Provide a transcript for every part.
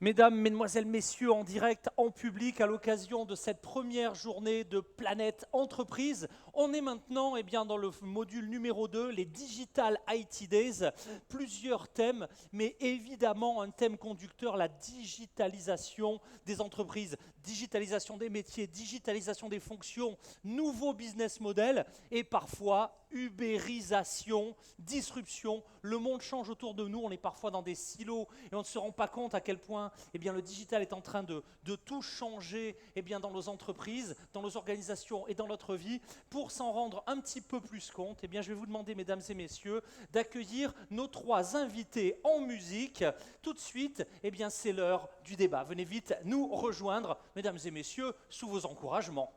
Mesdames, Mesdemoiselles, Messieurs, en direct, en public, à l'occasion de cette première journée de Planète Entreprise, on est maintenant dans le module numéro 2, les Digital IT Days. Plusieurs thèmes, mais évidemment un thème conducteur, la digitalisation des entreprises, digitalisation des métiers, digitalisation des fonctions, nouveaux business models et parfois ubérisation, disruption. Le monde change autour de nous, on est parfois dans des silos et on ne se rend pas compte à quel point le digital est en train de tout changer dans nos entreprises, dans nos organisations et dans notre vie. Pour s'en rendre un petit peu plus compte, je vais vous demander, mesdames et messieurs, d'accueillir nos 3 invités en musique. Tout de suite, c'est l'heure du débat. Venez vite nous rejoindre, mesdames et messieurs, sous vos encouragements.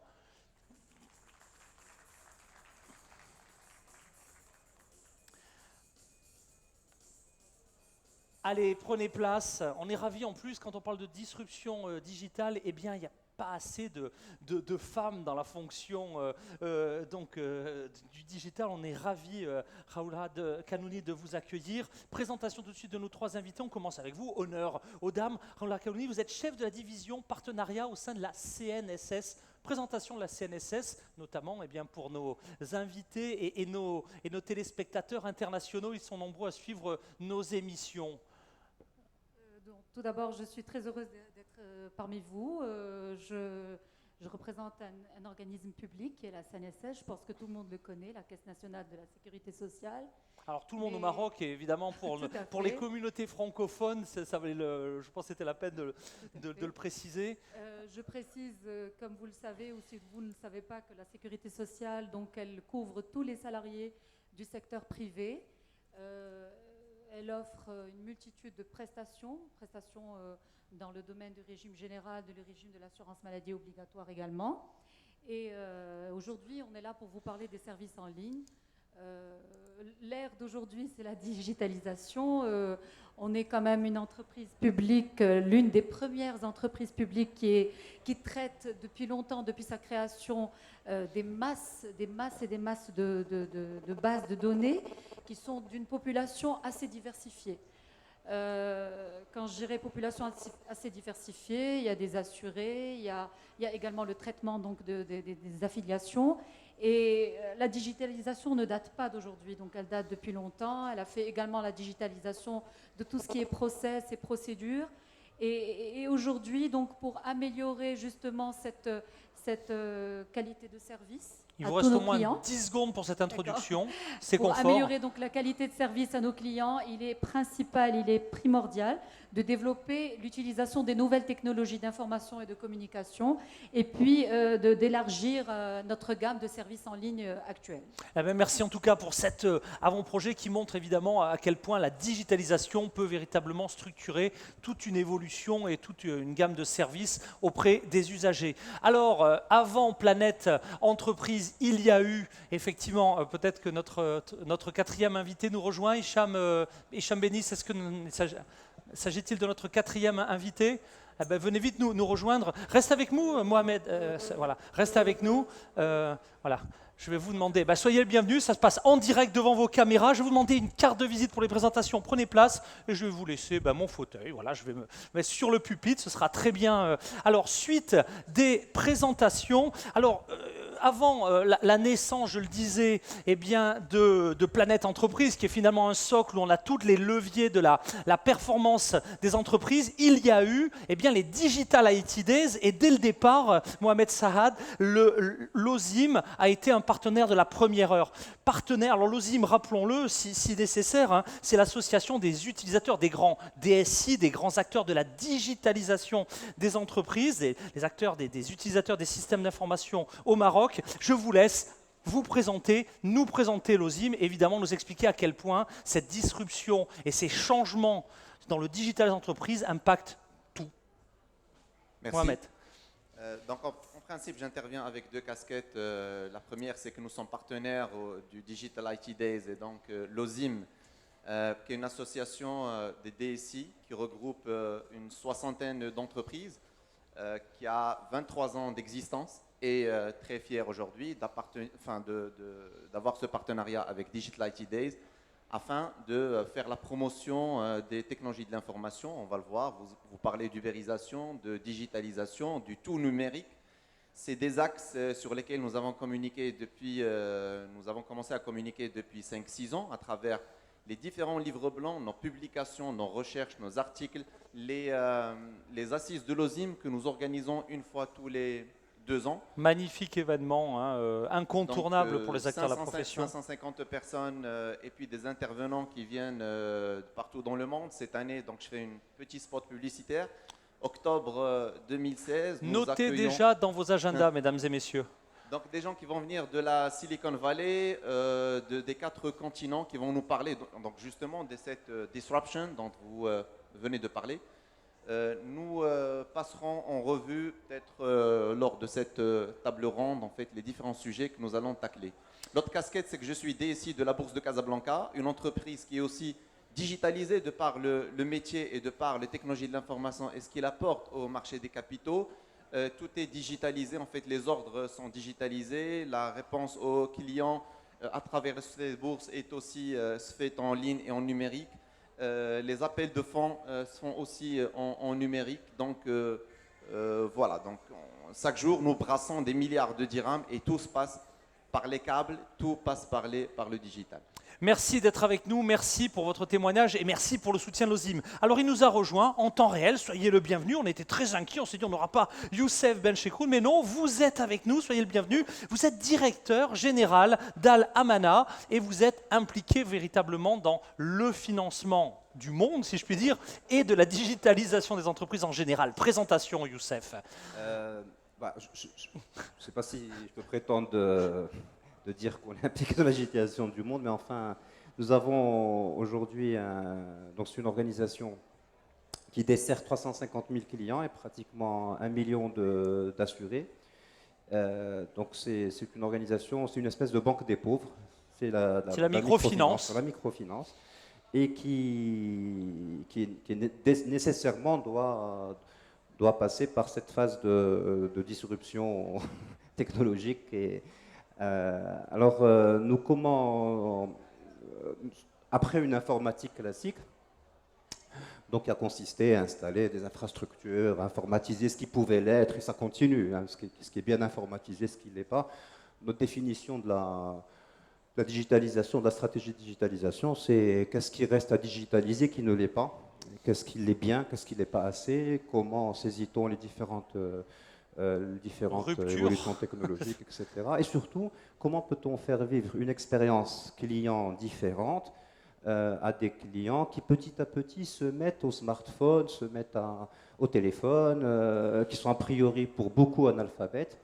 Allez, prenez place. On est ravis en plus, quand on parle de disruption digitale, il n'y a pas assez de femmes dans la fonction du digital. On est ravis, Raoula Kanouni, de vous accueillir. Présentation tout de suite de nos 3 invités. On commence avec vous. Honneur aux dames. Raoula Kanouni, vous êtes chef de la division partenariat au sein de la CNSS. Présentation de la CNSS, notamment pour nos invités et nos téléspectateurs internationaux. Ils sont nombreux à suivre nos émissions. Tout d'abord, je suis très heureuse d'être parmi vous. Je représente un organisme public qui est la CNSS. Je pense que tout le monde le connaît, la Caisse nationale de la sécurité sociale. Alors tout le monde au Maroc, et évidemment pour les communautés francophones, je pense que c'était la peine de le préciser. Je précise, comme vous le savez, ou si vous ne le savez pas, que la sécurité sociale, donc, elle couvre tous les salariés du secteur privé. Elle offre une multitude de prestations dans le domaine du régime général, du régime de l'assurance maladie obligatoire également. Et aujourd'hui, on est là pour vous parler des services en ligne. L'ère d'aujourd'hui, c'est la digitalisation. On est quand même une entreprise publique, l'une des premières entreprises publiques qui traite depuis longtemps, depuis sa création, des masses et des masses de bases de données qui sont d'une population assez diversifiée. Quand je dirais population assez diversifiée, il y a des assurés, il y a également le traitement donc, des affiliations. Et la digitalisation ne date pas d'aujourd'hui, donc elle date depuis longtemps. Elle a fait également la digitalisation de tout ce qui est process et procédures. Et aujourd'hui, donc, pour améliorer justement cette qualité de service, il vous reste au moins 10 secondes pour cette introduction. C'est confort. Pour améliorer donc la qualité de service à nos clients, il est primordial de développer l'utilisation des nouvelles technologies d'information et de communication et puis d'élargir notre gamme de services en ligne actuels. Merci en tout cas pour cet avant-projet qui montre évidemment à quel point la digitalisation peut véritablement structurer toute une évolution et toute une gamme de services auprès des usagers. Alors, avant Planète Entreprise, il y a eu effectivement, peut-être que notre 4e invité nous rejoint, Hicham Benis. Est-ce que s'agit-il de notre 4e invité? Venez vite nous rejoindre. Reste avec nous, Mohamed. Voilà, reste avec nous. Voilà. Je vais vous demander, soyez le bienvenu, ça se passe en direct devant vos caméras. Je vais vous demander une carte de visite pour les présentations. Prenez place et je vais vous laisser mon fauteuil. Voilà, je vais me mettre sur le pupitre, ce sera très bien. Alors, suite des présentations. Alors, avant la naissance, je le disais, de Planète Entreprise, qui est finalement un socle où on a tous les leviers de la performance des entreprises, il y a eu les Digital IT Days. Et dès le départ, Mohamed Sahad, l'OSIM a été un partenaire de la première heure. Partenaire, alors l'OSIM, rappelons-le, si nécessaire, c'est l'association des utilisateurs, des grands DSI, des grands acteurs de la digitalisation des entreprises, les acteurs des utilisateurs des systèmes d'information au Maroc. Je vous laisse vous présenter, nous présenter l'OSIM, évidemment nous expliquer à quel point cette disruption et ces changements dans le digital des entreprises impactent tout. Merci. Mohamed. Donc en principe, j'interviens avec 2 casquettes. La première, c'est que nous sommes partenaires du Digital IT Days et donc l'OSIM, qui est une association des DSI qui regroupe une 60aine d'entreprises, qui a 23 ans d'existence et très fier aujourd'hui d'avoir ce partenariat avec Digital IT Days afin de faire la promotion des technologies de l'information. On va le voir, vous parlez d'ubérisation, de digitalisation, du tout numérique. C'est des axes sur lesquels nous avons communiqué depuis, nous avons commencé à communiquer depuis 5-6 ans à travers les différents livres blancs, nos publications, nos recherches, nos articles, les assises de l'OSIM que nous organisons une fois tous les 2 ans. Magnifique événement, hein, incontournable Donc, pour les acteurs de la profession. 550 personnes et puis des intervenants qui viennent partout dans le monde. Cette année, donc, je fais une petite spot publicitaire. Octobre 2016, nous Notez accueillons déjà dans vos agendas, mesdames et messieurs. donc des gens qui vont venir de la Silicon Valley, des 4 continents, qui vont nous parler donc justement de cette disruption dont vous venez de parler. Nous passerons en revue peut-être lors de cette table ronde en fait les différents sujets que nous allons tacler. L'autre casquette, c'est que je suis DSI de la Bourse de Casablanca, une entreprise qui est aussi digitalisée de par le métier et de par les technologies de l'information et ce qu'il apporte au marché des capitaux. Tout est digitalisé, en fait les ordres sont digitalisés, la réponse aux clients à travers les bourses est aussi se fait en ligne et en numérique. Les appels de fonds se font aussi en numérique. Donc voilà, donc chaque jour nous brassons des milliards de dirhams et tout se passe par les câbles, tout passe par le digital. Merci d'être avec nous, merci pour votre témoignage et merci pour le soutien de l'OSIM. Alors il nous a rejoints en temps réel, soyez le bienvenu, on était très inquiets, on s'est dit on n'aura pas Youssef Bencheikhoun, mais non, vous êtes avec nous, soyez le bienvenu. Vous êtes directeur général d'Al Amana et vous êtes impliqué véritablement dans le financement du monde, si je puis dire, et de la digitalisation des entreprises en général. Présentation, Youssef. Je ne sais pas si je peux prétendre de dire qu'on est impliqué dans l'agitation du monde, mais enfin, nous avons aujourd'hui donc c'est une organisation qui dessert 350 000 clients et pratiquement 1 million d'assurés. Donc c'est une organisation, c'est une espèce de banque des pauvres. C'est la microfinance. La microfinance. Et qui nécessairement doit passer par cette phase de disruption technologique. Après une informatique classique, donc qui a consisté à installer des infrastructures, à informatiser ce qui pouvait l'être, et ça continue, hein, ce qui est bien informatisé, ce qui ne l'est pas. Notre définition de la digitalisation, de la stratégie de digitalisation, c'est qu'est-ce qui reste à digitaliser qui ne l'est pas, qu'est-ce qui l'est bien, qu'est-ce qui ne l'est pas assez, comment saisit-on les différentes évolutions technologiques, etc. Et surtout, comment peut-on faire vivre une expérience client différente à des clients qui petit à petit se mettent au smartphone, se mettent au téléphone, qui sont a priori pour beaucoup analphabètes.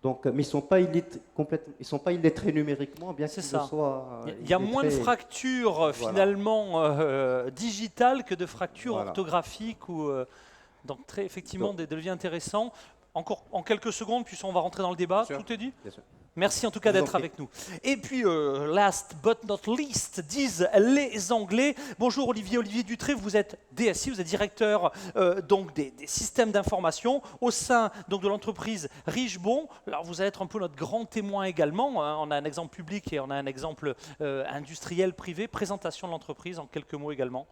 Donc, mais ils ne sont pas illettrés numériquement, bien qu'ils le soient. Il y a moins de fractures finalement digitales que de fractures orthographiques. Donc, effectivement, des leviers intéressants. Encore en quelques secondes, puis on va rentrer dans le débat. Tout est dit ? Bien sûr. Merci en tout cas d'être avec nous. Et puis, last but not least, disent les Anglais. Bonjour Olivier Dutré, vous êtes DSI, vous êtes directeur donc des systèmes d'information au sein donc, de l'entreprise Richebond. Alors vous allez être un peu notre grand témoin également. Hein. On a un exemple public et on a un exemple industriel privé. Présentation de l'entreprise en quelques mots également.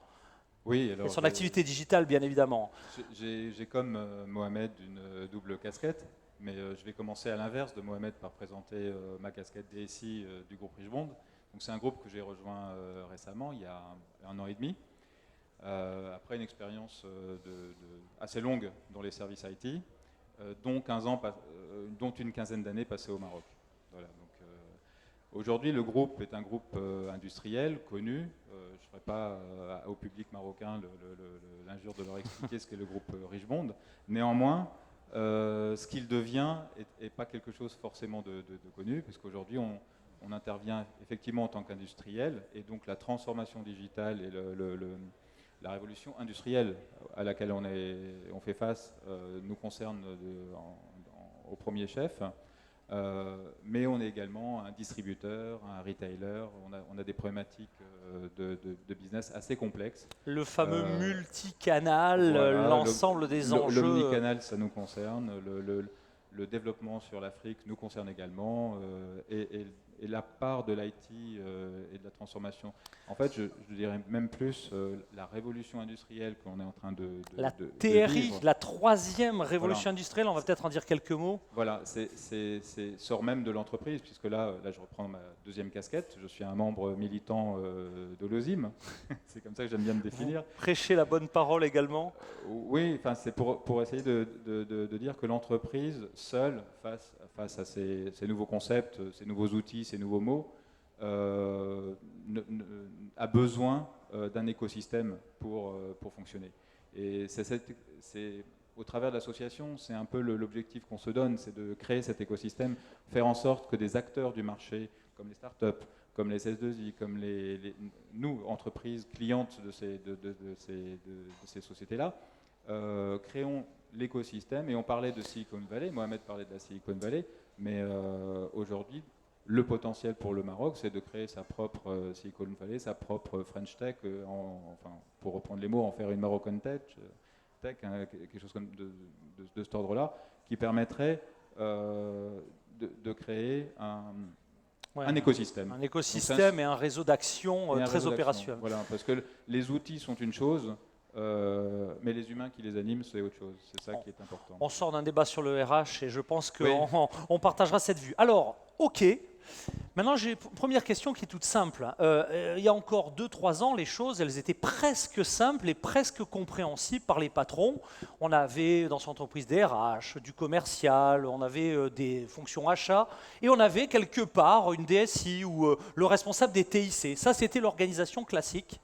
Oui, alors, et son activité digitale, bien évidemment. J'ai comme Mohamed une double casquette, mais je vais commencer à l'inverse de Mohamed par présenter ma casquette DSI du groupe Richebond. Donc c'est un groupe que j'ai rejoint récemment, il y a 1 an et demi, après une expérience assez longue dans les services IT, dont une quinzaine d'années passées au Maroc. Voilà, donc, aujourd'hui, le groupe est un groupe industriel connu. Je ne ferai pas au public marocain l'injure de leur expliquer ce qu'est le groupe Richebond. Néanmoins, ce qu'il devient n'est pas quelque chose forcément de connu, puisqu'aujourd'hui, on intervient effectivement en tant qu'industriel, et donc la transformation digitale et la révolution industrielle à laquelle on fait face nous concerne au premier chef. Mais on est également un distributeur, un retailer, on a des problématiques de business assez complexes. Le fameux multicanal, voilà, l'ensemble des enjeux. L'omnicanal, ça nous concerne, le développement sur l'Afrique nous concerne également, et et la part de l'IT et de la transformation. En fait, je dirais même plus la révolution industrielle qu'on est en train de TRI, vivre. la troisième révolution Voilà. industrielle, on va peut-être en dire quelques mots. Voilà, sort même de l'entreprise, puisque là, je reprends ma deuxième casquette. Je suis un membre militant de l'OSIM. C'est comme ça que j'aime bien me définir. Prêcher la bonne parole également. Oui, enfin, c'est pour essayer de dire que l'entreprise, seule, face à ces nouveaux concepts, ces nouveaux outils, ces nouveaux mots, a besoin d'un écosystème pour fonctionner. Et au travers de l'association, c'est un peu l'objectif qu'on se donne, c'est de créer cet écosystème, faire en sorte que des acteurs du marché, comme les startups, comme les SS2I, comme nous, entreprises clientes de ces sociétés-là, créons l'écosystème. Et on parlait de Silicon Valley, Mohamed parlait de la Silicon Valley, mais aujourd'hui, le potentiel pour le Maroc, c'est de créer sa propre Silicon Valley, sa propre French Tech, enfin, pour reprendre les mots, en faire une Moroccan Tech, quelque chose comme de cet ordre-là, qui permettrait de créer un écosystème. Un écosystème et un réseau d'action très opérationnel. Voilà, parce que les outils sont une chose, mais les humains qui les animent, c'est autre chose. C'est ça qui est important. On sort d'un débat sur le RH et je pense qu'on Oui. on partagera cette vue. Alors, ok. Maintenant, j'ai une première question qui est toute simple. Il y a encore 2-3 ans, les choses, elles étaient presque simples et presque compréhensibles par les patrons. On avait dans son entreprise des RH, du commercial, on avait des fonctions achats et on avait quelque part une DSI ou le responsable des TIC. Ça, c'était l'organisation classique.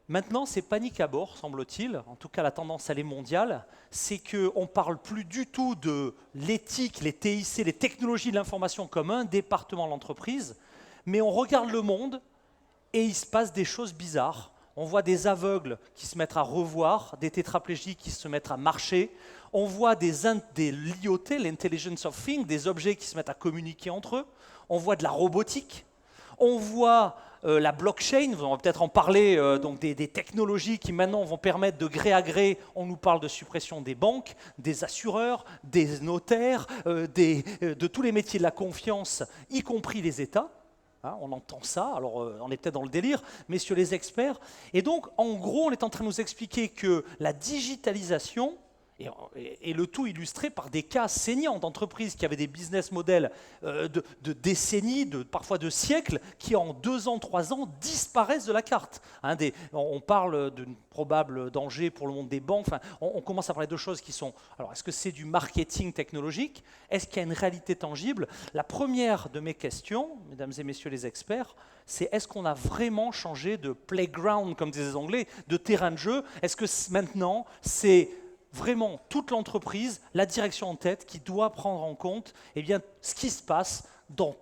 Maintenant, c'est panique à bord, semble-t-il. En tout cas, la tendance, elle est mondiale. C'est qu'on ne parle plus du tout de l'éthique, les TIC, les technologies de l'information comme un département de l'entreprise, mais on regarde le monde et il se passe des choses bizarres. On voit des aveugles qui se mettent à revoir, des tétraplégiques qui se mettent à marcher. On voit des l'IoT, l'Intelligence of Things, des objets qui se mettent à communiquer entre eux. On voit de la robotique. On voit la blockchain, on va peut-être en parler, donc des technologies qui maintenant vont permettre de gré à gré, on nous parle de suppression des banques, des assureurs, des notaires, de tous les métiers de la confiance, y compris les États. Hein, on entend ça, alors on est peut-être dans le délire, messieurs les experts. Et donc, en gros, on est en train de nous expliquer que la digitalisation, et le tout illustré par des cas saignants d'entreprises qui avaient des business models de décennies, parfois de siècles, qui en 2 ans, 3 ans disparaissent de la carte. Hein, on parle d'un probable danger pour le monde des banques. Enfin, on commence à parler de choses qui sont... Alors, est-ce que c'est du marketing technologique? Est-ce qu'il y a une réalité tangible? La première de mes questions, mesdames et messieurs les experts, c'est est-ce qu'on a vraiment changé de playground, comme disaient les Anglais, de terrain de jeu? Est-ce que maintenant, c'est vraiment toute l'entreprise, la direction en tête, qui doit prendre en compte ce qui se passe dans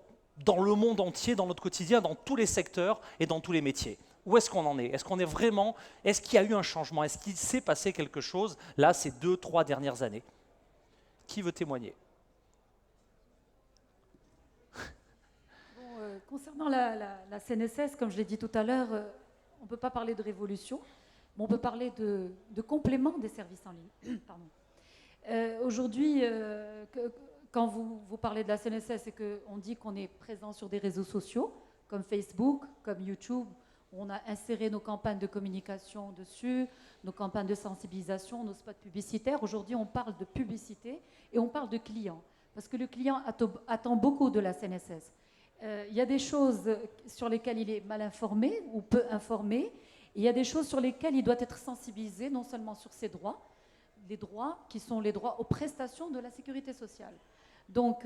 le monde entier, dans notre quotidien, dans tous les secteurs et dans tous les métiers? Où est-ce qu'on en est? Est-ce qu'il y a eu un changement? Est-ce qu'il s'est passé quelque chose, là, ces 2-3 dernières années? Qui veut témoigner? Concernant la CNSS, comme je l'ai dit tout à l'heure, on ne peut pas parler de révolution. On peut parler de complément des services en ligne. Aujourd'hui, quand vous parlez de la CNSS et qu'on dit qu'on est présent sur des réseaux sociaux, comme Facebook, comme YouTube, on a inséré nos campagnes de communication dessus, nos campagnes de sensibilisation, nos spots publicitaires. Aujourd'hui, on parle de publicité et on parle de client, parce que le client attend beaucoup de la CNSS. Il y a des choses sur lesquelles il est mal informé ou peu informé. Il y a des choses sur lesquelles il doit être sensibilisé, non seulement sur ses droits, les droits qui sont les droits aux prestations de la sécurité sociale. Donc,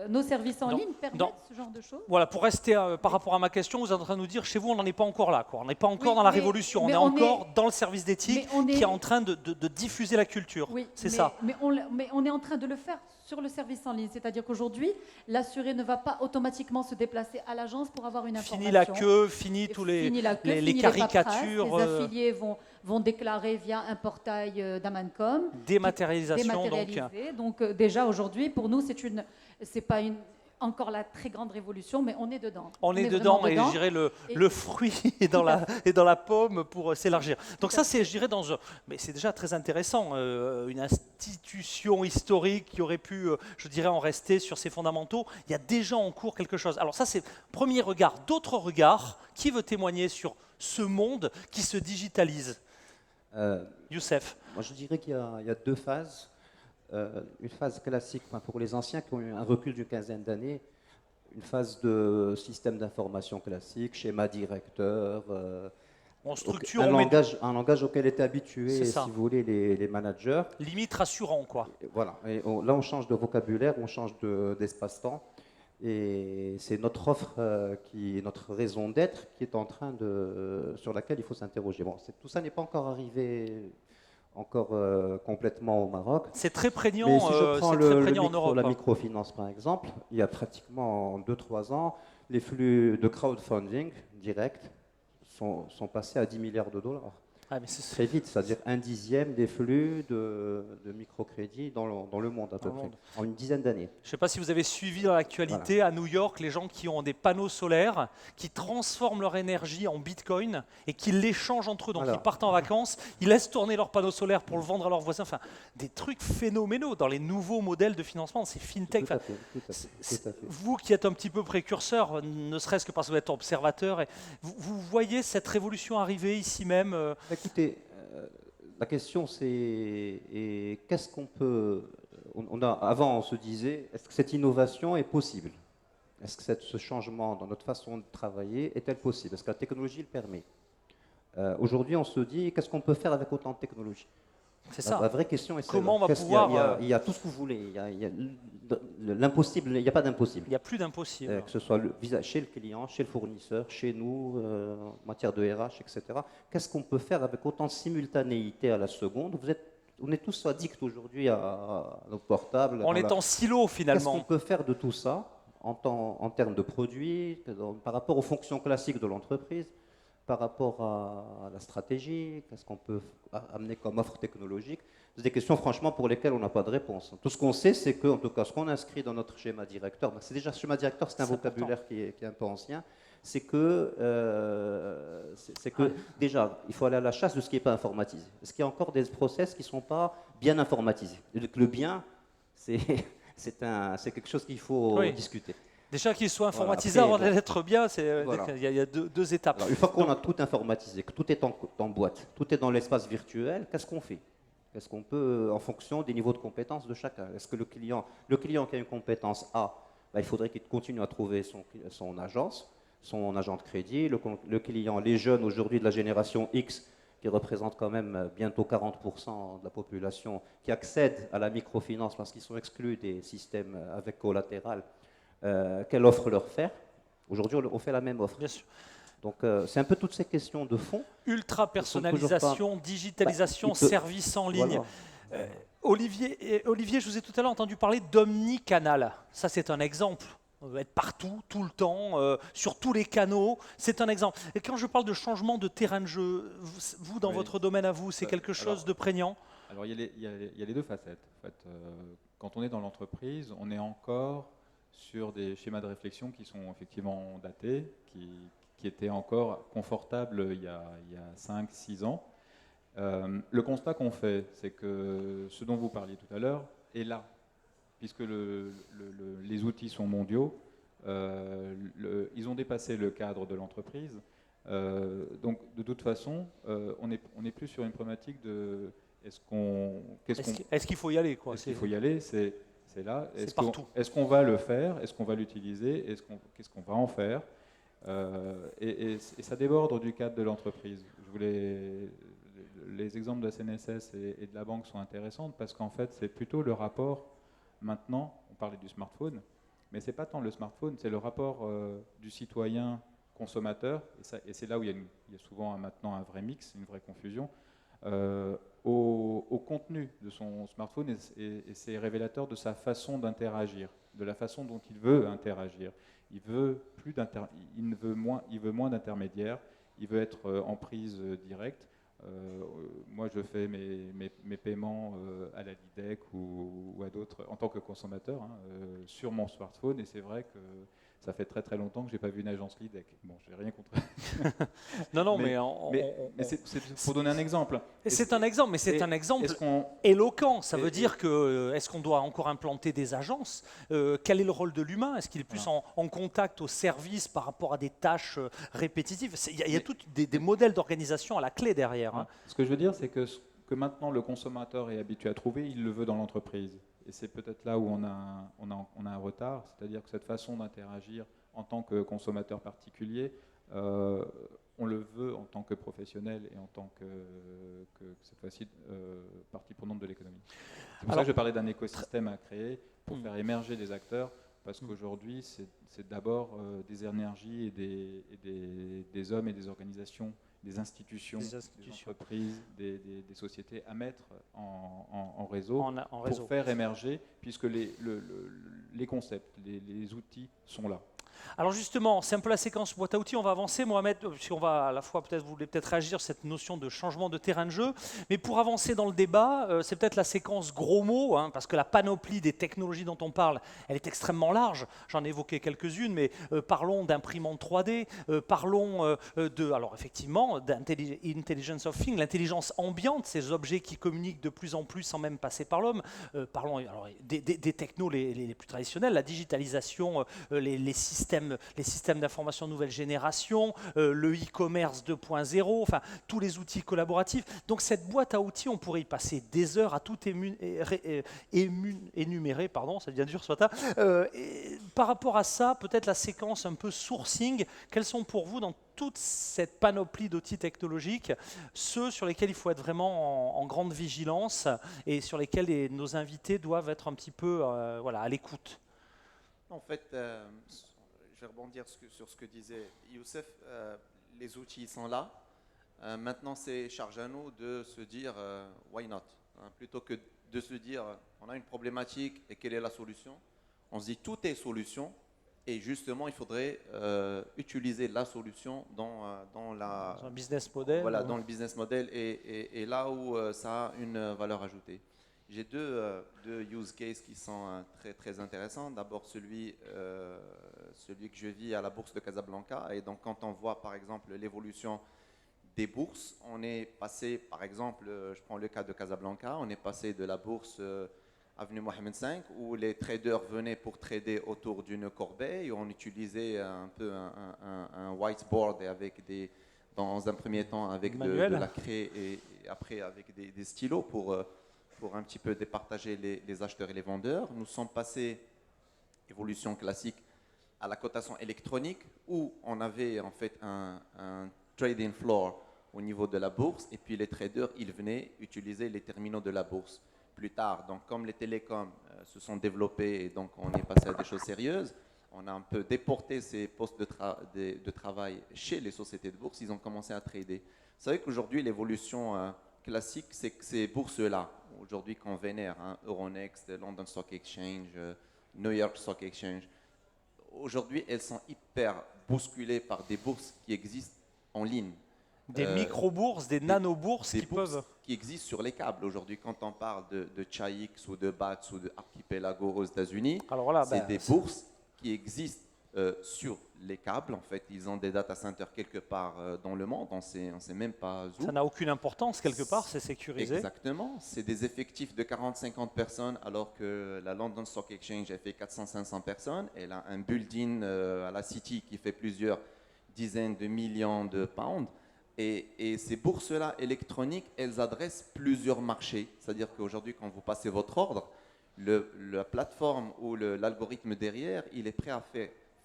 nos services en ligne permettent ce genre de choses. Voilà, pour rester par rapport à ma question, vous êtes en train de nous dire, chez vous, on n'en est pas encore là, quoi. On n'est pas encore dans la révolution, on est encore dans le service d'éthique qui est en train de diffuser la culture. Oui, c'est ça. Mais on est en train de le faire sur le service en ligne. C'est-à-dire qu'aujourd'hui, l'assuré ne va pas automatiquement se déplacer à l'agence pour avoir une information. Fini la queue, fini tous les caricatures. Les affiliés vont déclarer via un portail d'Amancom. Dématérialisation. Donc déjà aujourd'hui, pour nous, c'est pas une encore la très grande révolution, mais on est dedans. On est vraiment dedans et je dirais le fruit est dans la pomme pour s'élargir. Donc ça, c'est, je dirais, mais c'est déjà très intéressant, une institution historique qui aurait pu, je dirais, en rester sur ses fondamentaux. Il y a déjà en cours quelque chose. Alors ça, c'est premier regard. D'autres regards, qui veut témoigner sur ce monde qui se digitalise? Youssef. Moi, je dirais qu'il y a deux phases. Une phase classique pour les anciens qui ont eu un recul d'une quinzaine d'années, une phase de système d'information classique, schéma directeur, On structure, un langage auquel étaient habitués, si vous voulez, les managers. Limite rassurant, quoi. Et voilà. Et là, on change de vocabulaire, on change d'espace-temps. Et c'est notre offre, notre raison d'être qui est en train sur laquelle il faut s'interroger. Bon, tout ça n'est pas encore arrivé complètement au Maroc. C'est très prégnant, mais si je prends en Europe. La microfinance, par exemple, il y a pratiquement 2-3 ans, les flux de crowdfunding direct sont passés à 10 milliards de dollars. Ah, mais très vite, c'est-à-dire 1/10 des flux de microcrédit dans le monde à peu près, en une dizaine d'années. Je ne sais pas si vous avez suivi dans l'actualité à New York les gens qui ont des panneaux solaires, qui transforment leur énergie en bitcoin et qui l'échangent entre eux. Donc ils partent en vacances, ils laissent tourner leurs panneaux solaires pour le vendre à leurs voisins. Enfin, des trucs phénoménaux dans les nouveaux modèles de financement, c'est fintech. Tout à fait. Vous qui êtes un petit peu précurseur, ne serait-ce que parce que vous êtes observateur, vous voyez cette révolution arriver ici même Écoutez, la question c'est qu'est-ce qu'on peut... Avant, on se disait, est-ce que cette innovation est possible? Est-ce que ce changement dans notre façon de travailler est-elle possible? Est-ce que la technologie le permet? Aujourd'hui, on se dit, qu'est-ce qu'on peut faire avec autant de technologie? C'est ça. La vraie question est comment on va pouvoir... Il y a tout ce que vous voulez. Il y a l'impossible, il n'y a pas d'impossible. Il n'y a plus d'impossible. Que ce soit chez le client, chez le fournisseur, chez nous, en matière de RH, etc. Qu'est-ce qu'on peut faire avec autant de simultanéité à la seconde? On est tous addicts aujourd'hui à nos portables. On est en silo finalement. Qu'est-ce qu'on peut faire de tout ça en termes de produits, par rapport aux fonctions classiques de l'entreprise, par rapport à la stratégie, qu'est-ce qu'on peut amener comme offre technologique? C'est des questions franchement pour lesquelles on n'a pas de réponse. Tout ce qu'on sait, c'est que, en tout cas, ce qu'on inscrit dans notre schéma directeur, c'est déjà schéma directeur, c'est un vocabulaire qui est un peu ancien, c'est que déjà, il faut aller à la chasse de ce qui n'est pas informatisé. Est-ce qu'il y a encore des process qui ne sont pas bien informatisés? Le bien, c'est quelque chose qu'il faut discuter. Déjà qu'il soit informatisé avant d'être bien, il y a deux étapes. Alors, une fois qu'on a tout informatisé, que tout est en boîte, tout est dans l'espace virtuel, qu'est-ce qu'on fait? Est-ce qu'on peut, en fonction des niveaux de compétences de chacun? Est-ce que le client qui a une compétence A, il faudrait qu'il continue à trouver son agence, son agent de crédit, le client, les jeunes aujourd'hui de la génération X, qui représentent quand même bientôt 40% de la population, qui accèdent à la microfinance parce qu'ils sont exclus des systèmes avec collatéral, quelle offre leur faire? Aujourd'hui, on fait la même offre. Bien sûr. Donc, c'est un peu toutes ces questions de fond. Ultra personnalisation, digitalisation, services en ligne. Voilà. Olivier, je vous ai tout à l'heure entendu parler d'omnicanal. Ça, c'est un exemple. On va être partout, tout le temps, sur tous les canaux. C'est un exemple. Et quand je parle de changement de terrain de jeu, vous, dans votre domaine à vous, c'est quelque chose de prégnant? Alors, il y a les deux facettes. En fait, quand on est dans l'entreprise, on est encore sur des schémas de réflexion qui sont effectivement datés, qui étaient encore confortables il y a 5-6 ans. Le constat qu'on fait, c'est que ce dont vous parliez tout à l'heure est là, puisque les outils sont mondiaux, ils ont dépassé le cadre de l'entreprise. Donc, de toute façon, on n'est plus sur une problématique de est-ce qu'il faut y aller, quoi? Est-ce qu'il faut y aller? C'est là. Est-ce qu'on va le faire? Est-ce qu'on va l'utiliser? Qu'est-ce qu'on va en faire? Et ça déborde du cadre de l'entreprise. Les exemples de la CNSS et de la banque sont intéressants parce qu'en fait, c'est plutôt le rapport. Maintenant, on parlait du smartphone, mais ce n'est pas tant le smartphone, c'est le rapport du citoyen consommateur, et c'est là où il y a souvent maintenant un vrai mix, une vraie confusion, au contenu de son smartphone, et c'est révélateur de sa façon d'interagir, de la façon dont il veut interagir. Il veut moins d'intermédiaires, il veut être en prise directe. Moi, je fais mes paiements à la LIDEC ou à d'autres en tant que consommateur sur mon smartphone, et c'est vrai que ça fait très très longtemps que j'ai pas vu une agence LIDEC. Bon, j'ai rien contre. Non, mais c'est pour donner un exemple. c'est un exemple, mais c'est un exemple Est-ce qu'on éloquent. Ça veut dire que est-ce qu'on doit encore implanter des agences? Quel est le rôle de l'humain? Est-ce qu'il est plus en contact au service par rapport à des tâches répétitives? Il y a tous des modèles d'organisation à la clé derrière. Hein. Ce que je veux dire, c'est que ce que maintenant le consommateur est habitué à trouver, il le veut dans l'entreprise. Et c'est peut-être là où on a un retard, c'est-à-dire que cette façon d'interagir en tant que consommateur particulier, on le veut en tant que professionnel et en tant que cette fois-ci, partie prenante de l'économie. C'est pour ça que je parlais d'un écosystème à créer pour faire émerger des acteurs, parce qu'aujourd'hui, c'est d'abord des énergies et des hommes et des organisations, des institutions, des entreprises, des sociétés à mettre en réseau pour faire émerger, puisque les concepts, les outils sont là. Alors justement, c'est un peu la séquence boîte à outils, on va avancer, Mohamed, si on va à la fois peut-être, vous voulez peut-être réagir sur cette notion de changement de terrain de jeu, mais pour avancer dans le débat, c'est peut-être la séquence gros mots, hein, parce que la panoplie des technologies dont on parle, elle est extrêmement large, j'en ai évoqué quelques-unes, mais parlons d'imprimante 3D, parlons alors effectivement, d'intelligence of things, l'intelligence ambiante, ces objets qui communiquent de plus en plus sans même passer par l'homme, parlons alors, des technos les plus traditionnels, la digitalisation, les systèmes d'information nouvelle génération, le e-commerce 2.0, enfin tous les outils collaboratifs. Donc cette boîte à outils, on pourrait y passer des heures à tout énumérer, pardon, ça devient dur ce matin. Par rapport à ça, peut-être la séquence un peu sourcing, quels sont pour vous dans toute cette panoplie d'outils technologiques, ceux sur lesquels il faut être vraiment en grande vigilance et sur lesquels nos invités doivent être un petit peu à l'écoute? En fait, je vais rebondir sur ce que disait Youssef. Les outils sont là. Maintenant, c'est charge à nous de se dire why not, hein, plutôt que de se dire on a une problématique et quelle est la solution. On se dit tout est solution et justement il faudrait utiliser la solution dans un business model. Voilà, dans le business model et là où ça a une valeur ajoutée. J'ai deux use cases qui sont très, très intéressants. D'abord, celui que je vis à la bourse de Casablanca. Et donc, quand on voit, par exemple, l'évolution des bourses, on est passé, par exemple, je prends le cas de Casablanca, on est passé de la bourse avenue Mohamed V, où les traders venaient pour trader autour d'une corbeille. On utilisait un peu un whiteboard et dans un premier temps avec de la craie et après avec des stylos pour un petit peu départager les acheteurs et les vendeurs. Nous sommes passés, évolution classique, à la cotation électronique où on avait en fait un trading floor au niveau de la bourse et puis les traders, ils venaient utiliser les terminaux de la bourse. Plus tard, donc comme les télécoms se sont développés et donc on est passé à des choses sérieuses, on a un peu déporté ces postes de travail chez les sociétés de bourse, ils ont commencé à trader. Vous savez qu'aujourd'hui, l'évolution classique, c'est que ces bourses-là, aujourd'hui qu'on vénère, hein, Euronext, London Stock Exchange, New York Stock Exchange, aujourd'hui, elles sont hyper bousculées par des bourses qui existent en ligne. Des micro-bourses, des nano-bourses qui existent sur les câbles. Aujourd'hui, quand on parle de Chaix ou de BATS ou de Archipelago aux États-Unis, c'est des bourses qui existent sur les câbles. En fait, ils ont des data centers quelque part dans le monde. On ne sait même pas où. Ça n'a aucune importance quelque part, c'est sécurisé. Exactement. C'est des effectifs de 40-50 personnes, alors que la London Stock Exchange a fait 400-500 personnes. Elle a un building à la City qui fait plusieurs dizaines de millions de pounds. Et ces bourses-là électroniques, elles adressent plusieurs marchés. C'est-à-dire qu'aujourd'hui, quand vous passez votre ordre, la plateforme ou l'algorithme derrière, il est prêt à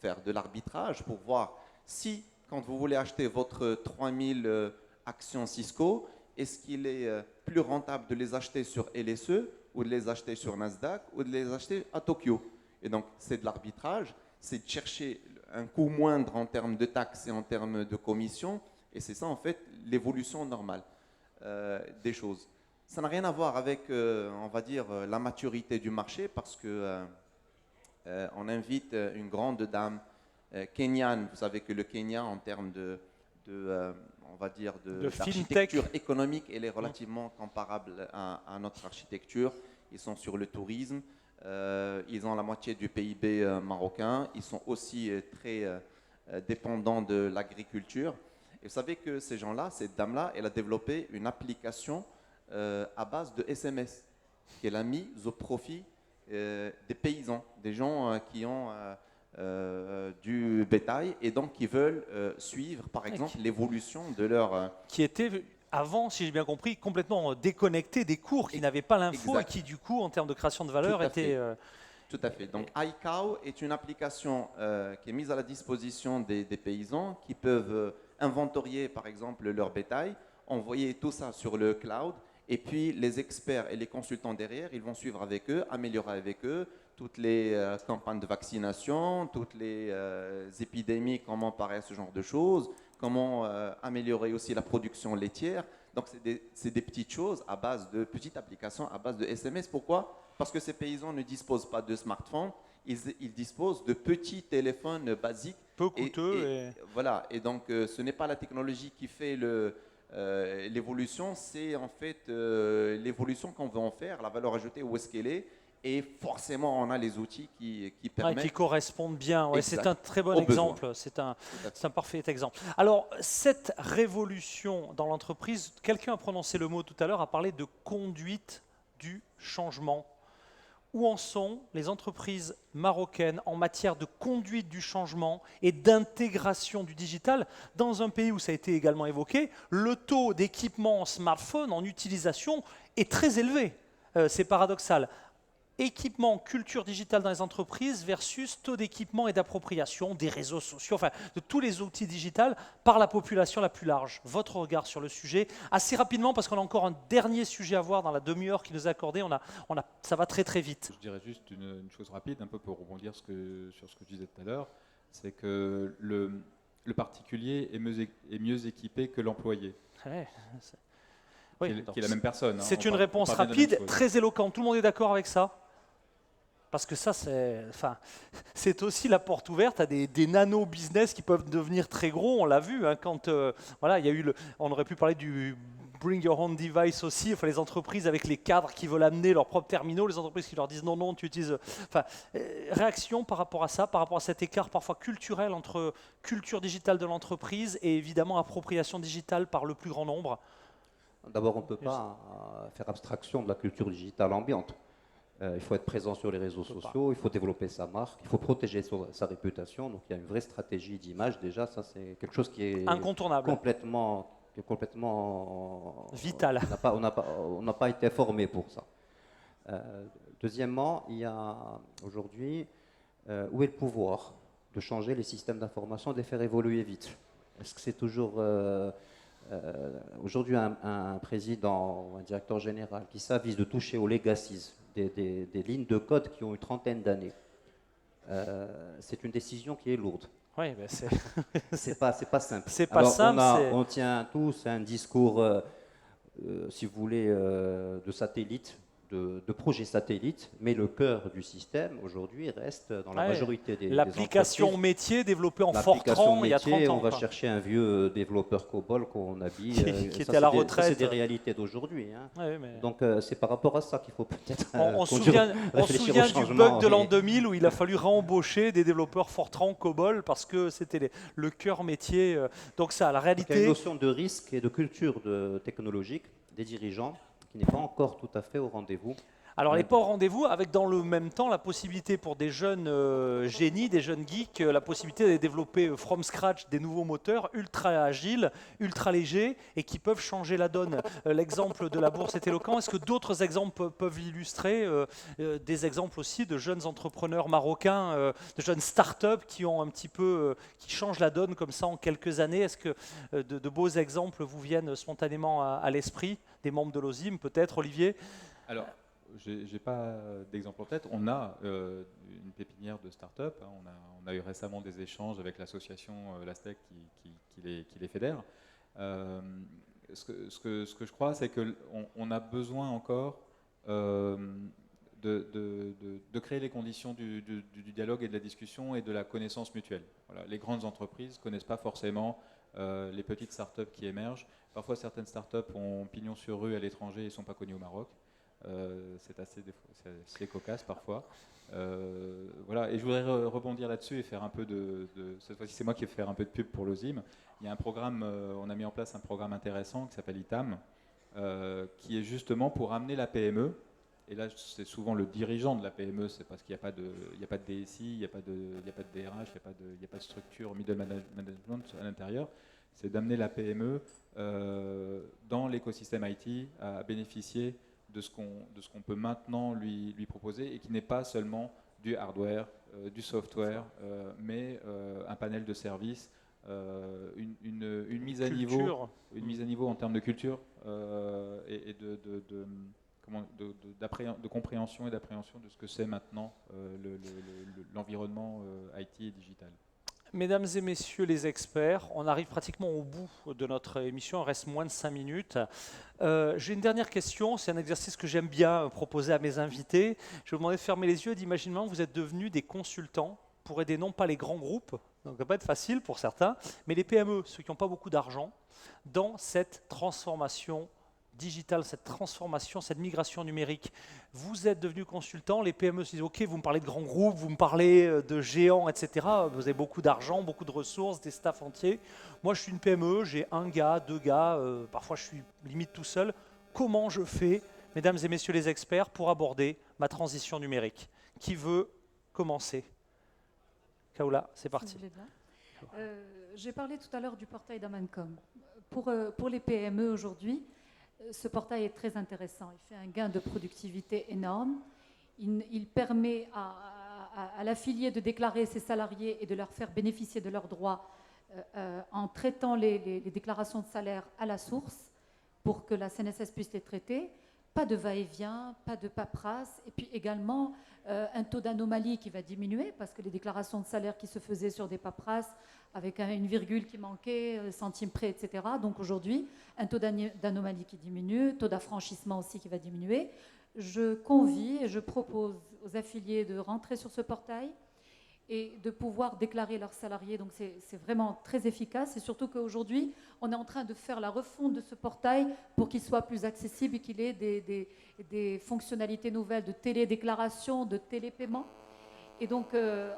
faire de l'arbitrage pour voir si, quand vous voulez acheter votre 3000 actions Cisco, est-ce qu'il est plus rentable de les acheter sur LSE ou de les acheter sur Nasdaq ou de les acheter à Tokyo. Et donc, c'est de l'arbitrage, c'est de chercher un coût moindre en termes de taxes et en termes de commissions. Et c'est ça, en fait, l'évolution normale des choses. Ça n'a rien à voir avec, on va dire, la maturité du marché parce que on invite une grande dame kenyane. Vous savez que le Kenya, en termes on va dire, De d'architecture fintech. économique, elle est relativement comparable à notre architecture. Ils sont sur le tourisme, ils ont la moitié du PIB marocain, ils sont aussi très dépendants de l'agriculture. Et vous savez que ces gens-là, cette dame-là, elle a développé une application à base de SMS qu'elle a mise au profit des paysans, des gens qui ont du bétail et donc qui veulent suivre, par exemple, l'évolution de leur... Qui était avant, si j'ai bien compris, complètement déconnecté des cours, qui n'avaient pas l'info et Exact. qui, du coup, en termes de création de valeur, Tout à étaient... fait. Tout à fait. Donc, iCow est une application qui est mise à la disposition des paysans qui peuvent inventorier, par exemple, leur bétail, envoyer tout ça sur le cloud, et puis les experts et les consultants derrière, ils vont suivre avec eux, améliorer avec eux toutes les campagnes de vaccination, toutes les épidémies, comment paraît ce genre de choses, comment améliorer aussi la production laitière. Donc, c'est des petites choses à base de petites applications, à base de SMS. Pourquoi ? Parce que ces paysans ne disposent pas de smartphones, ils disposent de petits téléphones basiques. peu coûteux. Voilà. Et donc, ce n'est pas la technologie qui fait l'évolution, c'est en fait l'évolution qu'on veut en faire, la valeur ajoutée, où est-ce qu'elle est. Et forcément, on a les outils qui permettent. Qui correspondent bien. Ouais, c'est un très bon Aux exemple. C'est un parfait exemple. Alors, cette révolution dans l'entreprise, quelqu'un a prononcé le mot tout à l'heure, a parlé de conduite du changement. Où en sont les entreprises marocaines en matière de conduite du changement et d'intégration du digital dans un pays où ça a été également évoqué, le taux d'équipement en smartphone en utilisation est très élevé. C'est paradoxal. Équipement, culture digitale dans les entreprises versus taux d'équipement et d'appropriation des réseaux sociaux, enfin de tous les outils digitaux par la population la plus large. Votre regard sur le sujet, assez rapidement parce qu'on a encore un dernier sujet à voir dans la demi-heure qui nous est accordée, ça va très très vite. Je dirais juste une chose rapide, un peu pour rebondir sur ce que je disais tout à l'heure, c'est que le particulier est mieux équipé que l'employé, Ouais, qui est la même personne. Hein. C'est On une parle- réponse on parle bien de la rapide, même chose. très éloquente. Tout le monde est d'accord avec ça? Parce que ça, c'est aussi la porte ouverte à des nano-business qui peuvent devenir très gros. On l'a vu, hein, quand voilà, il y a eu on aurait pu parler du bring your own device aussi. Enfin, les entreprises avec les cadres qui veulent amener leurs propres terminaux, les entreprises qui leur disent non, non, tu utilises. Enfin, réaction par rapport à ça, par rapport à cet écart parfois culturel entre culture digitale de l'entreprise et évidemment appropriation digitale par le plus grand nombre. D'abord, on ne peut pas faire abstraction de la culture digitale ambiante. Il faut être présent sur les réseaux sociaux, il faut développer sa marque, il faut protéger sa réputation. Donc il y a une vraie stratégie d'image déjà. Ça, c'est quelque chose qui est Incontournable. complètement Vital. On n'a pas été formé pour ça. Deuxièmement, il y a aujourd'hui où est le pouvoir de changer les systèmes d'information, de les faire évoluer vite. Est-ce que c'est toujours aujourd'hui un président ou un directeur général qui s'avise de toucher aux legacies, des lignes de code qui ont une trentaine d'années, c'est une décision qui est lourde. Oui, ben c'est. C'est pas simple. C'est pas Alors, simple. on tient tous un discours, si vous voulez, de satellite, de projet satellite, mais le cœur du système aujourd'hui reste dans la majorité des l'application entreprises. métier développée en L'application Fortran il y a métier, 30 ans. on va quoi. chercher un vieux développeur COBOL qu'on habille. Qui ça, était à la c'est des- retraite. ça, c'est des réalités d'aujourd'hui. Hein. Ouais, mais Donc c'est par rapport à ça qu'il faut peut-être on se conduire- souvient, réfléchir au du changement bug de l'an et- 2000 où il a fallu réembaucher des développeurs Fortran COBOL parce que c'était le cœur métier. Donc ça, la Donc, il y a une réalité. notion de risque et de culture technologique des dirigeants qui n'est pas encore tout à fait au rendez-vous. Alors, elle n'est pas au rendez-vous, avec dans le même temps la possibilité pour des jeunes génies, des jeunes geeks, la possibilité de développer from scratch des nouveaux moteurs ultra agiles, ultra légers et qui peuvent changer la donne. L'exemple de la bourse est éloquent. Est-ce que d'autres exemples peuvent illustrer des exemples aussi de jeunes entrepreneurs marocains, de jeunes start-up qui ont un petit peu, qui changent la donne comme ça en quelques années? Est-ce que de beaux exemples vous viennent spontanément à l'esprit, des membres de l'OSIM peut-être, Olivier? Alors, je n'ai pas d'exemple en tête. On a une pépinière de start-up. Hein. On a eu récemment des échanges avec l'association Lastec qui les fédère. Ce que je crois, c'est qu'on a besoin encore de créer les conditions du dialogue et de la discussion et de la connaissance mutuelle. Voilà. Les grandes entreprises ne connaissent pas forcément les petites startups qui émergent. Parfois, certaines startups ont pignon sur rue à l'étranger et ne sont pas connues au Maroc. C'est assez cocasse parfois. Voilà. Et je voudrais rebondir là-dessus et faire un peu cette fois-ci, c'est moi qui vais faire un peu de pub pour l'OSIM. Il y a un programme, on a mis en place un programme intéressant qui s'appelle ITAM, qui est justement pour amener la PME. Et là, c'est souvent le dirigeant de la PME, c'est parce qu'il n'y a pas de DSI, il n'y a pas de DRH, il n'y a pas de structure middle management à l'intérieur. C'est d'amener la PME dans l'écosystème IT à bénéficier de ce qu'on peut maintenant lui proposer et qui n'est pas seulement du hardware, du software, mais un panel de services, une mise à niveau, en termes de culture et de compréhension et d'appréhension de ce que c'est maintenant l'environnement IT et digital. Mesdames et messieurs les experts, on arrive pratiquement au bout de notre émission, il reste moins de 5 minutes. J'ai une dernière question, c'est un exercice que j'aime bien proposer à mes invités. Je vais vous demander de fermer les yeux et d'imaginer que vous êtes devenus des consultants pour aider non pas les grands groupes, donc ça va pas être facile pour certains, mais les PME, ceux qui n'ont pas beaucoup d'argent, dans cette transformation digitale, cette transformation, cette migration numérique. Vous êtes devenu consultant, les PME se disent « Ok, vous me parlez de grands groupes, vous me parlez de géants, etc. Vous avez beaucoup d'argent, beaucoup de ressources, des staffs entiers. Moi, je suis une PME, j'ai un gars, deux gars, parfois je suis limite tout seul. Comment je fais, mesdames et messieurs les experts, pour aborder ma transition numérique? Qui veut commencer? Kaoula, c'est parti. Si vous voulez bien. J'ai parlé tout à l'heure du portail d'Amancom. Pour les PME aujourd'hui, ce portail est très intéressant. Il fait un gain de productivité énorme. Il permet à l'affilié de déclarer ses salariés et de leur faire bénéficier de leurs droits en traitant les déclarations de salaire à la source pour que la CNSS puisse les traiter. Pas de va-et-vient, pas de paperasse. Et puis également un taux d'anomalie qui va diminuer parce que les déclarations de salaire qui se faisaient sur des paperasses avec une virgule qui manquait, centime près, etc. Donc aujourd'hui, un taux d'anomalie qui diminue, taux d'affranchissement aussi qui va diminuer. Je convie et je propose aux affiliés de rentrer sur ce portail et de pouvoir déclarer leurs salariés. Donc c'est vraiment très efficace et surtout qu'aujourd'hui, on est en train de faire la refonte de ce portail pour qu'il soit plus accessible et qu'il ait des fonctionnalités nouvelles de télédéclaration, de télépaiement. Et donc,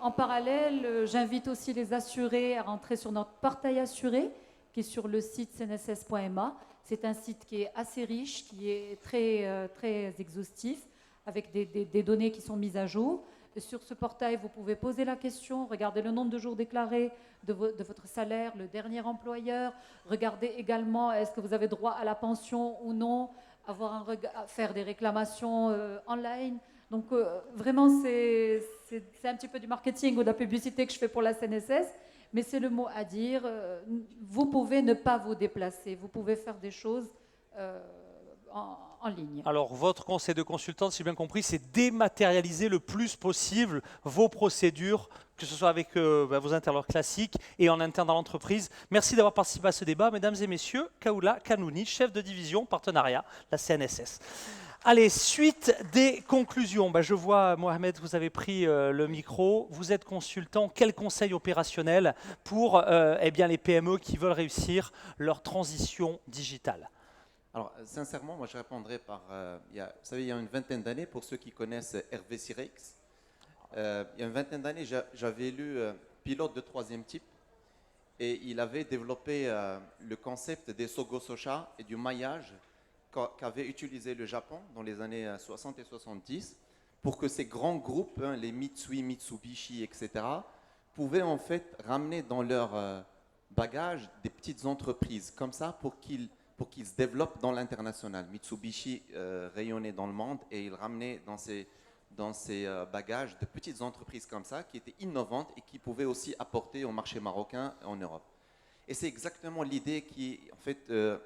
en parallèle, j'invite aussi les assurés à rentrer sur notre portail assuré, qui est sur le site cnss.ma. C'est un site qui est assez riche, qui est très exhaustif, avec des données qui sont mises à jour. Et sur ce portail, vous pouvez poser la question, regarder le nombre de jours déclarés de votre salaire, le dernier employeur, regarder également est-ce que vous avez droit à la pension ou non, faire des réclamations online. Donc vraiment, c'est un petit peu du marketing ou de la publicité que je fais pour la CNSS, mais c'est le mot à dire. Vous pouvez ne pas vous déplacer, vous pouvez faire des choses en ligne. Alors, votre conseil de consultante, si j'ai bien compris, c'est dématérialiser le plus possible vos procédures, que ce soit avec vos interlocuteurs classiques et en interne dans l'entreprise. Merci d'avoir participé à ce débat. Mesdames et messieurs, Kaoula Kanouni, chef de division partenariat, la CNSS. Allez, suite des conclusions. Je vois, Mohamed, vous avez pris le micro. Vous êtes consultant. Quel conseil opérationnel pour les PME qui veulent réussir leur transition digitale? Alors, sincèrement, moi, je répondrais par... vous savez, il y a une vingtaine d'années, pour ceux qui connaissent Hervé Sirex, il y a une vingtaine d'années, j'avais lu Pilote de troisième type et il avait développé le concept des Sogososha et du maillage qu'avait utilisé le Japon dans les années 60 et 70 pour que ces grands groupes, les Mitsui, Mitsubishi, etc., pouvaient en fait ramener dans leur bagage des petites entreprises comme ça pour qu'ils se développent dans l'international. Mitsubishi rayonnait dans le monde et il ramenait dans ses bagages de petites entreprises comme ça qui étaient innovantes et qui pouvaient aussi apporter au marché marocain et en Europe. Et c'est exactement l'idée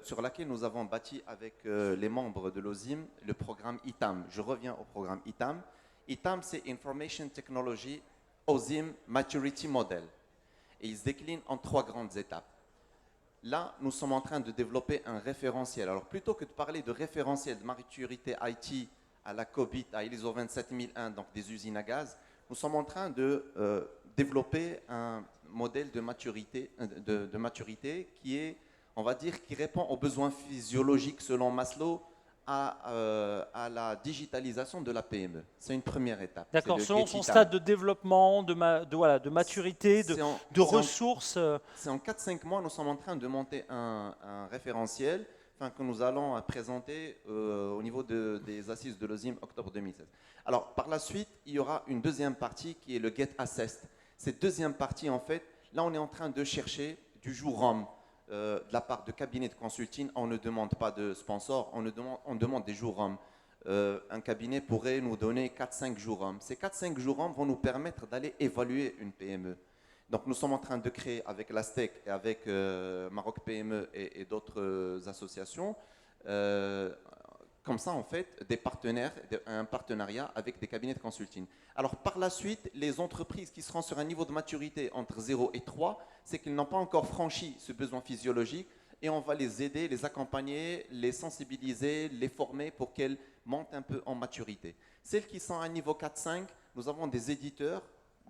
sur laquelle nous avons bâti avec les membres de l'OSIM le programme ITAM. Je reviens au programme ITAM. ITAM, c'est Information Technology OSIM Maturity Model. Et il se décline en 3 grandes étapes. Là, nous sommes en train de développer un référentiel. Alors, plutôt que de parler de référentiel de maturité IT à la COBIT, à ISO 27001, donc des usines à gaz, nous sommes en train de développer un modèle de maturité, de maturité qui est, on va dire, qui répond aux besoins physiologiques selon Maslow à la digitalisation de la PME. C'est une première étape. D'accord, C'est le selon son Getty Time. stade de développement, de maturité, C'est en- de c'est en- ressources. C'est en 4-5 mois, nous sommes en train de monter un référentiel que nous allons présenter au niveau des assises de l'OSIM octobre 2016. Alors, par la suite, il y aura une deuxième partie qui est le Get Assessed. Cette deuxième partie, en fait, là, on est en train de chercher du jour homme de la part de cabinets de consulting. On ne demande pas de sponsors, on demande des jours hommes. Un cabinet pourrait nous donner 4-5 jours hommes. Ces 4-5 jours hommes vont nous permettre d'aller évaluer une PME. Donc nous sommes en train de créer avec l'ASTEC et avec Maroc PME et d'autres associations, comme ça en fait, un partenariat avec des cabinets de consulting. Alors par la suite, les entreprises qui seront sur un niveau de maturité entre 0 et 3, c'est qu'ils n'ont pas encore franchi ce besoin physiologique et on va les aider, les accompagner, les sensibiliser, les former pour qu'elles montent un peu en maturité. Celles qui sont à un niveau 4-5, nous avons des éditeurs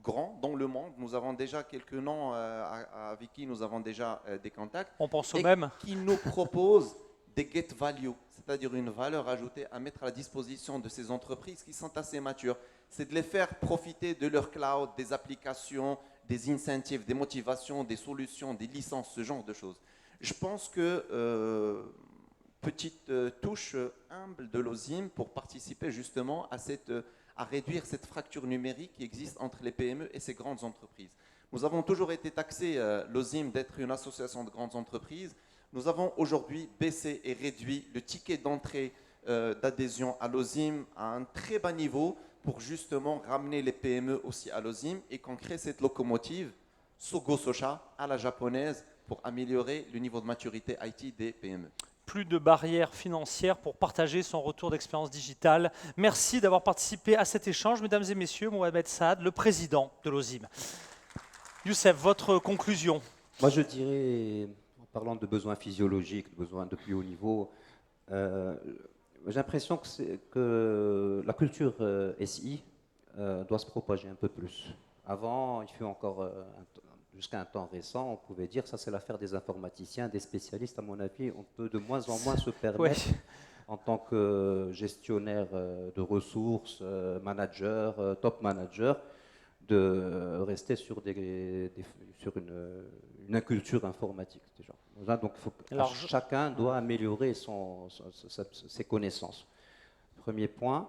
grands dans le monde. Nous avons déjà quelques noms avec qui nous avons déjà des contacts. On pense au et même. qui nous proposent des get value, c'est-à-dire une valeur ajoutée à mettre à la disposition de ces entreprises qui sont assez matures. C'est de les faire profiter de leur cloud, des applications, des incentives, des motivations, des solutions, des licences, ce genre de choses. Je pense que petite touche humble de l'OSIM pour participer justement à réduire cette fracture numérique qui existe entre les PME et ces grandes entreprises. Nous avons toujours été taxés, l'OSIM, d'être une association de grandes entreprises. Nous avons aujourd'hui baissé et réduit le ticket d'entrée d'adhésion à l'OSIM à un très bas niveau pour justement ramener les PME aussi à l'OSIM et qu'on crée cette locomotive Sogo Socha à la japonaise pour améliorer le niveau de maturité IT des PME. Plus de barrières financières pour partager son retour d'expérience digitale. Merci d'avoir participé à cet échange, mesdames et messieurs. Mohamed Saad, le président de l'OSIM. Youssef, votre conclusion? Moi, je dirais, en parlant de besoins physiologiques, de besoins de plus haut niveau, j'ai l'impression que la culture SI doit se propager un peu plus. Avant, il fut encore, jusqu'à un temps récent, on pouvait dire ça c'est l'affaire des informaticiens, des spécialistes. À mon avis, on peut de moins en moins se permettre, Oui. en tant que gestionnaire de ressources, manager, top manager, de rester sur une inculture informatique déjà. Donc Alors, chacun doit améliorer ses connaissances. Premier point.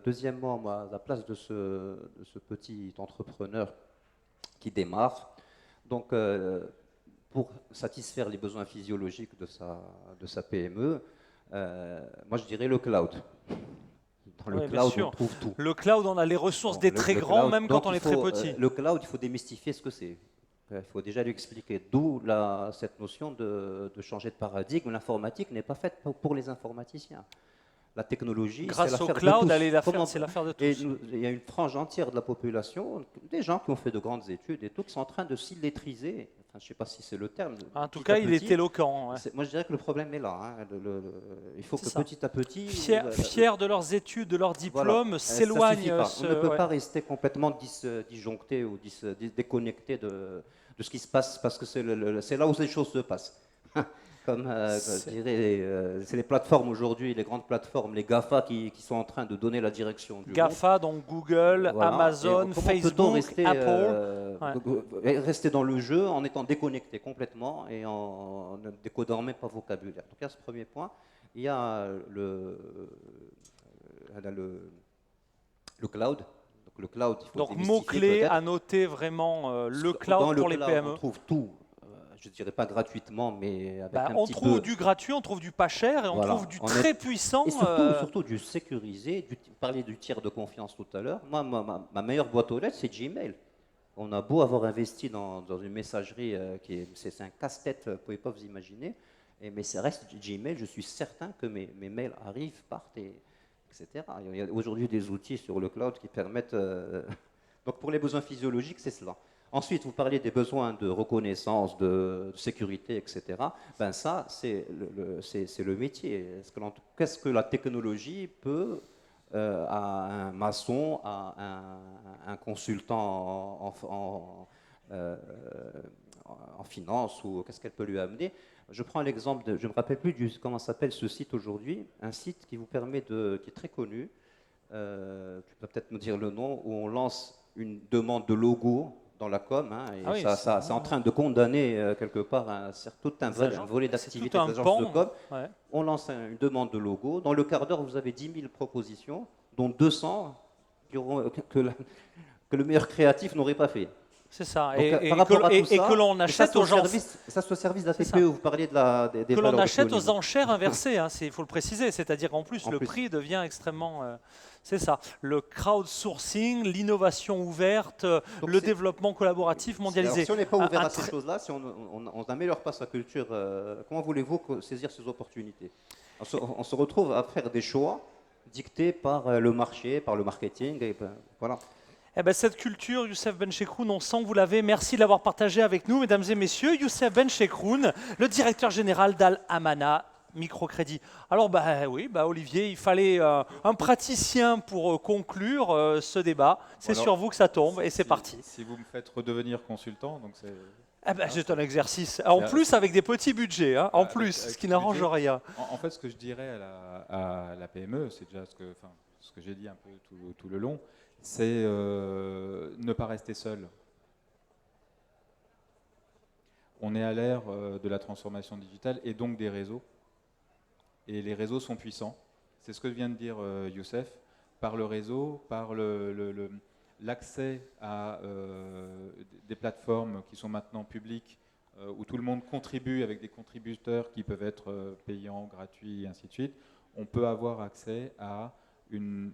Deuxièmement, moi, à la place de ce petit entrepreneur qui démarre, donc pour satisfaire les besoins physiologiques de sa PME, moi je dirais le cloud. Dans le Oui, bien cloud, sûr. on trouve tout. Le cloud, on a les ressources Donc, des le très grands, cloud, même donc quand on il est très faut, petit. Le cloud, il faut démystifier ce que c'est. Il faut déjà lui expliquer. D'où cette notion de changer de paradigme. L'informatique n'est pas faite pour les informaticiens. La technologie, c'est Grâce au l'affaire de cloud, tous. c'est l'affaire de Et tous. il y a une frange entière de la population, des gens qui ont fait de grandes études et tout, qui sont en train de s'illettriser. Enfin, je ne sais pas si c'est le terme. En tout petit à cas, il est petit. éloquent. Ouais. Moi, je dirais que le problème est là. Hein. Il faut C'est que ça. petit à petit... Fiers de leurs études, de leurs Voilà. diplômes, Ça s'éloignent. suffit pas. On ne peut ouais. pas rester complètement disjoncté ou déconnecté de ce qui se passe, parce que c'est là où les choses se passent. Comme je dirais, c'est les plateformes aujourd'hui, les grandes plateformes, les GAFA qui sont en train de donner la direction du GAFA, donc Google, Voilà. Amazon, Et comment Facebook, peut-on rester, Apple. rester dans le jeu en étant déconnecté complètement et en ne décodant même pas vocabulaire. Donc il y a ce premier point. Il y a le cloud. Donc le cloud, il faut Donc démystifier mot-clé peut-être. à noter vraiment le Dans cloud le pour les cloud, PME. on trouve tout. Je ne dirais pas gratuitement, mais avec un On petit trouve peu. du gratuit, on trouve du pas cher et on Voilà. trouve du On très puissant. Et surtout du sécurisé. Vous parliez du tiers de confiance tout à l'heure. Moi, ma meilleure boîte aux lettres, c'est Gmail. On a beau avoir investi dans une messagerie c'est un casse-tête, vous ne pouvez pas vous imaginer. Mais ça reste Gmail. Je suis certain que mes mails arrivent, partent, etc. Il y a aujourd'hui des outils sur le cloud qui permettent. Donc pour les besoins physiologiques, c'est cela. Ensuite, vous parlez des besoins de reconnaissance, de sécurité, etc. Ben ça, c'est le métier. Qu'est-ce que la technologie peut à un maçon, à un consultant en finance, ou qu'est-ce qu'elle peut lui amener. Je prends l'exemple, je ne me rappelle plus comment s'appelle ce site aujourd'hui, un site qui vous permet qui est très connu, tu peux peut-être me dire le nom, où on lance une demande de logo dans la com, hein, et oui, c'est en train de condamner quelque part tout un volet d'activité des agences de com. Ouais. On lance une demande de logo, dans le quart d'heure vous avez 10 000 propositions, dont 200 que le meilleur créatif n'aurait pas fait. C'est ça. Donc, Et par rapport à tout ça, que l'on achète aux gens. Ça, c'est au service de la C'est TPE, vous parliez des Que l'on valeurs achète de aux enchères inversées, il faut le préciser. C'est-à-dire qu'en plus, le plus. prix devient extrêmement. C'est ça. Le crowdsourcing, l'innovation ouverte, Donc le développement collaboratif mondialisé. Alors, si on n'est pas ouvert Un à ces choses-là, si on n'améliore pas sa culture, comment voulez-vous saisir ces opportunités? On se retrouve à faire des choix dictés par le marché, par le marketing, et voilà. Eh ben, cette culture, Youssef Benchekroun, on sent que vous l'avez. Merci de l'avoir partagée avec nous, mesdames et messieurs. Youssef Benchekroun, le directeur général d'Al-Amana Microcrédit. Alors, Olivier, il fallait un praticien pour conclure ce débat. C'est Alors, sur vous que ça tombe et c'est parti. Si vous me faites redevenir consultant, donc c'est... Eh ben, c'est un exercice. En plus, avec des petits budgets, hein, en plus, ce qui n'arrange budget. rien. En fait, ce que je dirais à la PME, c'est déjà ce que j'ai dit un peu tout le long, c'est ne pas rester seul. On est à l'ère de la transformation digitale et donc des réseaux. Et les réseaux sont puissants. C'est ce que vient de dire Youssef. Par le réseau, par l'accès à des plateformes qui sont maintenant publiques, où tout le monde contribue avec des contributeurs qui peuvent être payants, gratuits, et ainsi de suite, on peut avoir accès à une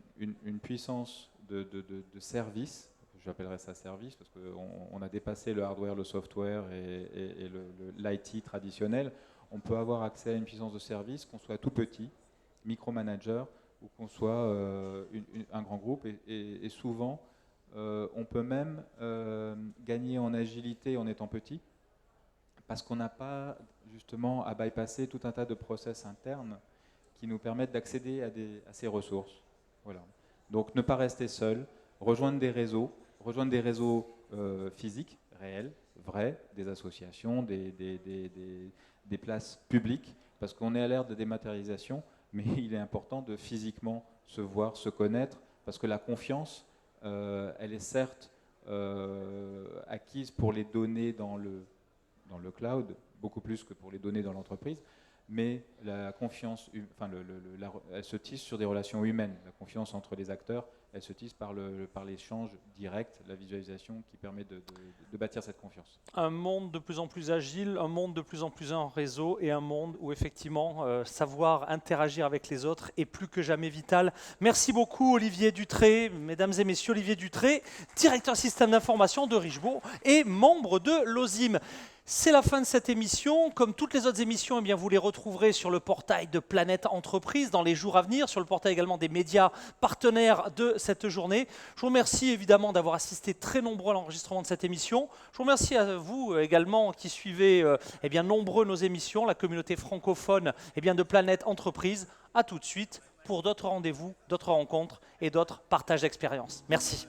puissance de services, j'appellerais ça service, parce qu'on a dépassé le hardware, le software et l'IT traditionnel. On peut avoir accès à une puissance de service, qu'on soit tout petit, micromanager, ou qu'on soit un grand groupe. Et souvent, on peut même gagner en agilité en étant petit, parce qu'on n'a pas justement à bypasser tout un tas de process internes qui nous permettent d'accéder à ces ressources. Voilà. Donc ne pas rester seul, rejoindre des réseaux physiques, réels, vrais, des associations, des places publiques, parce qu'on est à l'ère de dématérialisation, mais il est important de physiquement se voir, se connaître, parce que la confiance, elle est certes acquise pour les données dans le cloud, beaucoup plus que pour les données dans l'entreprise, mais la confiance, elle se tisse sur des relations humaines. La confiance entre les acteurs, elle se tisse par l'échange direct, la visualisation qui permet de bâtir cette confiance. Un monde de plus en plus agile, un monde de plus en plus en réseau et un monde où effectivement savoir interagir avec les autres est plus que jamais vital. Merci beaucoup Olivier Dutré, mesdames et messieurs, Olivier Dutré, directeur système d'information de Richebourg et membre de l'OSIM. C'est la fin de cette émission. Comme toutes les autres émissions, eh bien, vous les retrouverez sur le portail de Planète Entreprise dans les jours à venir, sur le portail également des médias partenaires de cette journée. Je vous remercie évidemment d'avoir assisté très nombreux à l'enregistrement de cette émission. Je vous remercie à vous également qui suivez nombreux nos émissions, la communauté francophone de Planète Entreprise. À tout de suite pour d'autres rendez-vous, d'autres rencontres et d'autres partages d'expériences. Merci.